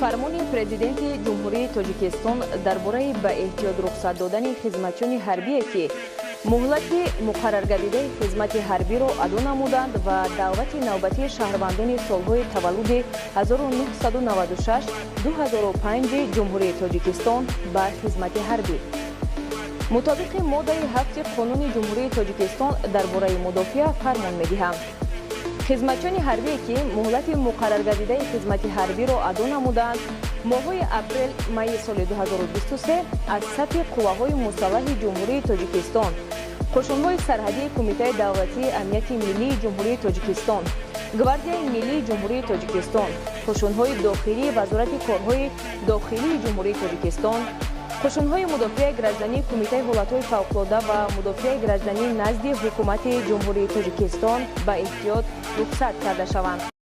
фармони президенти ҷумҳурии тоҷикистон дар бораи ба эҳтиёт рухсат додани хизматчони ҳарбие ки муҳлати муқарраргардидаи хизмати ҳарбиро аду намуданд ва давлати навбатии шаҳрвандони солҳои таваллуди 1996-2005 ҷумҳурии тоҷикистон ба хизмати ҳарбӣ. мутобиқи моддаи 7 қонуни ҷумҳурии тоҷикистон дар бораи мудофиа фармон медиҳад. хизматчони ҳарбие ки муҳлати муқарраргардидаи хизмати ҳарбиро аду намуданд, моҳҳои апрел-майи соли 2023 аз сатҳи қувваҳои мусаллаҳи ҷумҳурии тоҷикистон, қушунҳои сарҳадии Кумитаи давлатии амнияти миллии ҷумҳурии тоҷикистон, гвардияи миллии ҷумҳурии тоҷикистон, қушунҳои дохилии вазорати корҳои дохилии ҷумҳурии тоҷикистон, қушунҳои мудофиаи граждании Кумитаи ҳолатҳои фавқулодда ва мудофиаи гражданӣ назди ҳукумати ҷумҳурии тоҷикистон ба эҳтиёт рухсат карда шаванд.